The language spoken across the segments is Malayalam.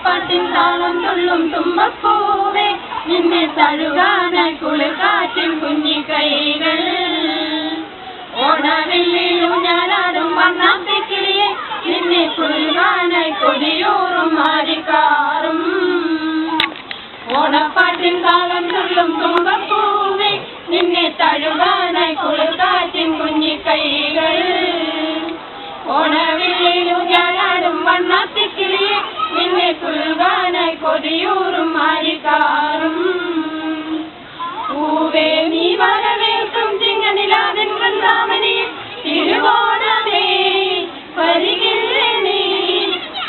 ഓണപ്പാട്ടിൻ താളം തുള്ളും തുമ്പപ്പൂവേ നിന്നെ തഴുകാനായി കുളിർക്കാറ്റിൻ കുഞ്ഞിക്കൈകൾ ഓണവില്ലിലൂഞ്ഞാലാടും വണ്ണാത്തിക്കിളിയെ നിന്നെ കുളിർക്കാനായി കൊതിയൂറും മാരിക്കാറും ഓണപ്പാട്ടിൻ താളം തുള്ളും തുമ്പപ്പൂവേ നിന്നെ തഴുകാനായി കുളിർക്കാറ്റിൻ കുഞ്ഞിക്കൈകൾ ഓണവില്ലിലൂഞ്ഞാലാടും വണ്ണാത്തിക്കിളിയെ നിന്നെ കുളിർക്കാനായി കൊതിയൂറും മാരിക്കാറും പൂവേ നീ വരവേൽക്കും ചിങ്ങനിലാവിൻ വൃന്ദാവനിയെ തിരുവോണമേ വരികില്ലേ നീ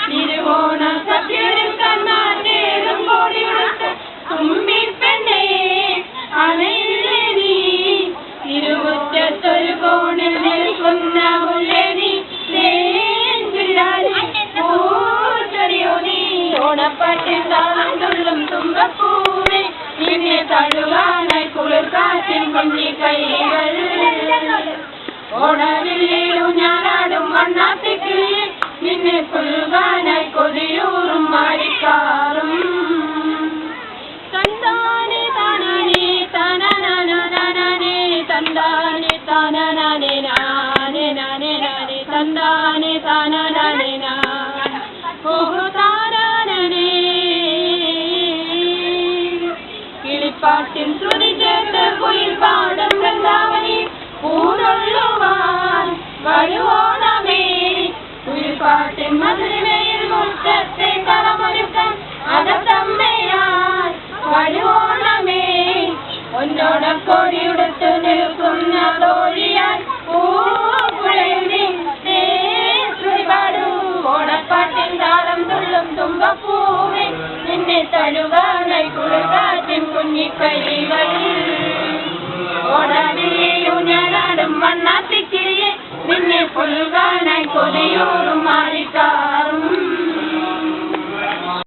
തിരുവോണ സദ്യയിൽ കണ്ണാറ്റേറും കോടിയുടുത്ത് തുമ്പിപ്പെണ്ണേ അണയില്ലേ നീ തിരുമുറ്റത്തൊരു കോണിൽ നിൽക്കുന്ന മുല്ലേ നീ ഓണപ്പാട്ടിൻ താളം തുള്ളും തുമ്പപ്പൂവേ നിന്നെ തഴുകാനായി കുളിർക്കാറ്റിൻ കുഞ്ഞിക്കൈകൾ ഓണവില്ലിലൂഞ്ഞാലാടും വണ്ണാത്തിക്കിളിയെ നിന്നെ കുളിർക്കാനായി കൊതിയൂറും മാരിക്കാറും തന്താനെ താനാനേ താനാനാനാനാനേ തന്താനെ താനാനാനേ നാനേ നാനേ നാനേ തന്താനെ താനാനാനേ നാ ഓഹോ താനാനേ കിളിപ്പാട്ടിൻ ശ്രുതി ചേർത്ത് കുയിൽ പാടും വൃന്ദാവനി പൂരൊള്ളുവാൻ വരുവോണമേ കുയിൽപ്പാട്ടിൻ മധുരമയിൽ മുറ്റത്തെ കളമൊരുക്കാൻ അകത്തമ്മയാൽ വരുവോണമേ ഒന്നോടക്കോടിയുടുത്ത് നിൽക്കുന്ന തോഴിയാൽ പൂക്കുഴലി ശ്രുതി പാടൂ ഓണപ്പാട്ടിൻ താളം തുള്ളും തുമ്പപ്പൂവേ നിന്നെ തഴുകാനായി കുളിർക്കാറ്റിൻ കുഞ്ഞിക്കൈകൾ